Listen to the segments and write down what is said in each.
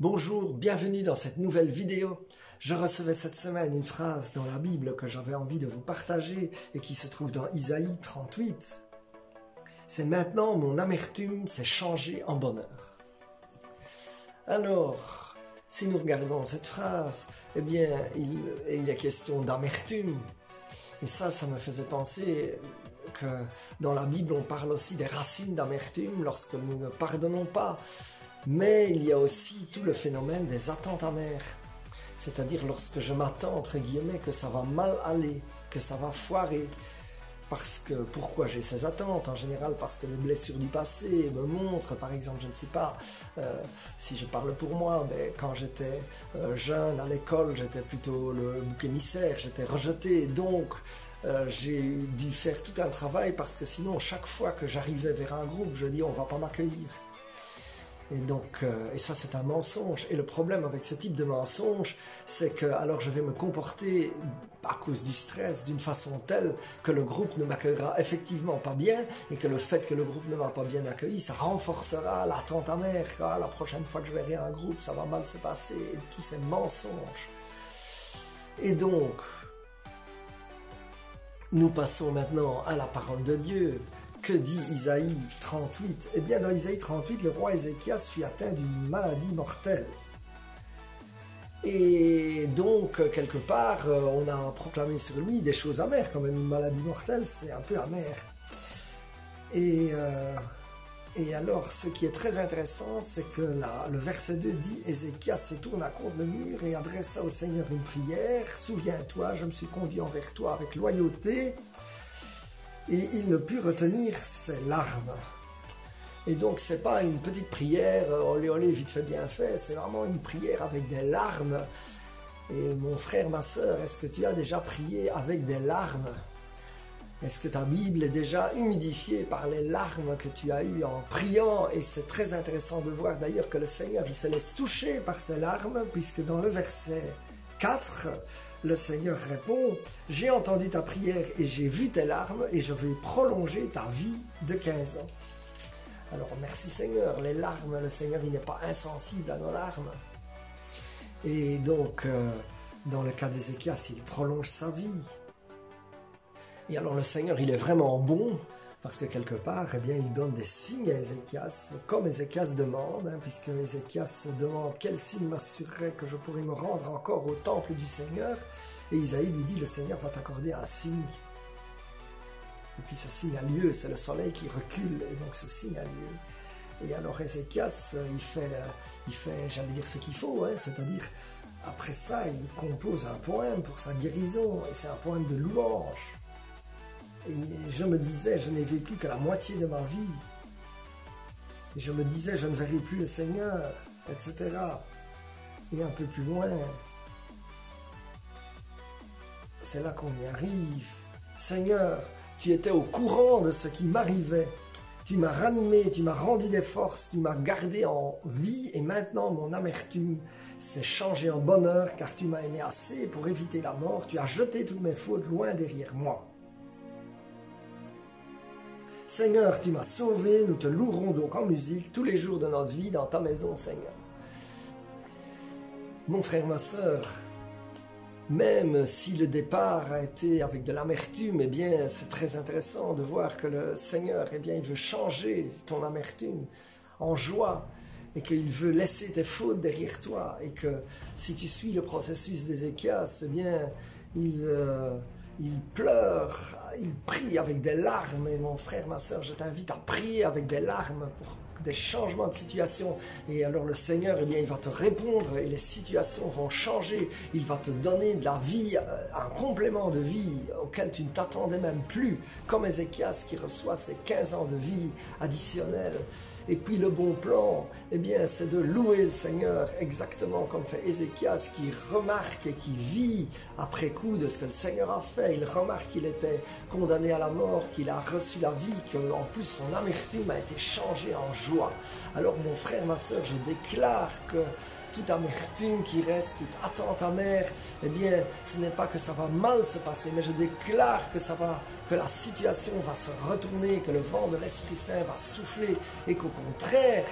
Bonjour, bienvenue dans cette nouvelle vidéo. Je recevais cette semaine une phrase dans la Bible que j'avais envie de vous partager et qui se trouve dans Isaïe 38. C'est maintenant mon amertume s'est changée en bonheur. Alors, si nous regardons cette phrase, eh bien, il est question d'amertume. Et ça me faisait penser que dans la Bible, on parle aussi des racines d'amertume lorsque nous ne pardonnons pas. Mais il y a aussi tout le phénomène des attentes amères. C'est-à-dire lorsque je m'attends, entre guillemets, que ça va mal aller, que ça va foirer. Pourquoi j'ai ces attentes? En général, parce que les blessures du passé me montrent, par exemple, je ne sais pas, si je parle pour moi, mais quand j'étais jeune à l'école, j'étais plutôt le bouc émissaire, j'étais rejeté, donc j'ai dû faire tout un travail parce que sinon, chaque fois que j'arrivais vers un groupe, je dis on ne va pas m'accueillir. Et donc, et ça c'est un mensonge. Et le problème avec ce type de mensonge, c'est que alors je vais me comporter à cause du stress d'une façon telle que le groupe ne m'accueillera effectivement pas bien et que le fait que le groupe ne m'a pas bien accueilli, ça renforcera l'attente amère. Ah, la prochaine fois que je verrai un groupe, ça va mal se passer. Et tous ces mensonges. Et donc, nous passons maintenant à la parole de Dieu. Que dit Isaïe 38? Eh bien, dans Isaïe 38, le roi Ézéchias fut atteint d'une maladie mortelle. Et donc, quelque part, on a proclamé sur lui des choses amères. Quand même, une maladie mortelle, c'est un peu amer. Et alors, ce qui est très intéressant, c'est que le verset 2 dit « Ézéchias se tourna contre le mur et adressa au Seigneur une prière. Souviens-toi, je me suis conduit envers toi avec loyauté. » Et il ne put retenir ses larmes. Et donc, ce n'est pas une petite prière, olé olé, vite fait, bien fait, c'est vraiment une prière avec des larmes. Et mon frère, ma sœur, est-ce que tu as déjà prié avec des larmes? Est-ce que ta Bible est déjà humidifiée par les larmes que tu as eues en priant? Et c'est très intéressant de voir d'ailleurs que le Seigneur, il se laisse toucher par ses larmes, puisque dans le verset 4, le Seigneur répond « J'ai entendu ta prière et j'ai vu tes larmes et je vais prolonger ta vie de 15 ans. » Alors merci Seigneur, les larmes, le Seigneur il n'est pas insensible à nos larmes. Et donc, dans le cas d'Ézéchias, il prolonge sa vie. Et alors le Seigneur il est vraiment bon, parce que quelque part, eh bien, il donne des signes à Ézéchias, comme Ézéchias demande, puisque Ézéchias demande quel signe m'assurerait que je pourrais me rendre encore au temple du Seigneur. Et Isaïe lui dit, le Seigneur va t'accorder un signe. Et puis ce signe a lieu, c'est le soleil qui recule, et donc ce signe a lieu. Et alors Ézéchias, il fait j'allais dire ce qu'il faut, c'est-à-dire, après ça, il compose un poème pour sa guérison, et c'est un poème de louange. Et je me disais, je n'ai vécu que la moitié de ma vie. Et je me disais, je ne verrai plus le Seigneur, etc. Et un peu plus loin, c'est là qu'on y arrive. Seigneur, tu étais au courant de ce qui m'arrivait. Tu m'as ranimé, tu m'as rendu des forces, tu m'as gardé en vie et maintenant mon amertume s'est changée en bonheur car tu m'as aimé assez pour éviter la mort. Tu as jeté toutes mes fautes loin derrière moi. Seigneur, tu m'as sauvé, nous te louerons donc en musique tous les jours de notre vie dans ta maison, Seigneur. Mon frère, ma sœur, même si le départ a été avec de l'amertume, eh bien, c'est très intéressant de voir que le Seigneur, eh bien, il veut changer ton amertume en joie et qu'il veut laisser tes fautes derrière toi et que si tu suis le processus d'Ézéchias, eh bien, il pleure, il prie avec des larmes. Et mon frère, ma sœur, je t'invite à prier avec des larmes pour des changements de situation. Et alors le Seigneur, eh bien, il va te répondre et les situations vont changer. Il va te donner de la vie, un complément de vie auquel tu ne t'attendais même plus. Comme Ézéchias qui reçoit ses 15 ans de vie additionnels. Et puis le bon plan, eh bien, c'est de louer le Seigneur exactement comme fait Ézéchias qui remarque et qui vit après coup de ce que le Seigneur a fait. Il remarque qu'il était condamné à la mort, qu'il a reçu la vie, qu'en plus son amertume a été changée en joie. Alors mon frère, ma sœur, je déclare que toute amertume qui reste, toute attente amère, eh bien, ce n'est pas que ça va mal se passer, mais je déclare que la situation va se retourner, que le vent de l'Esprit Saint va souffler et qu'au contraire,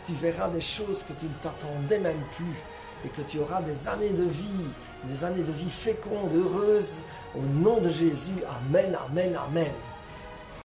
tu verras des choses que tu ne t'attendais même plus et que tu auras des années de vie fécondes, heureuses. Au nom de Jésus, Amen, Amen, Amen.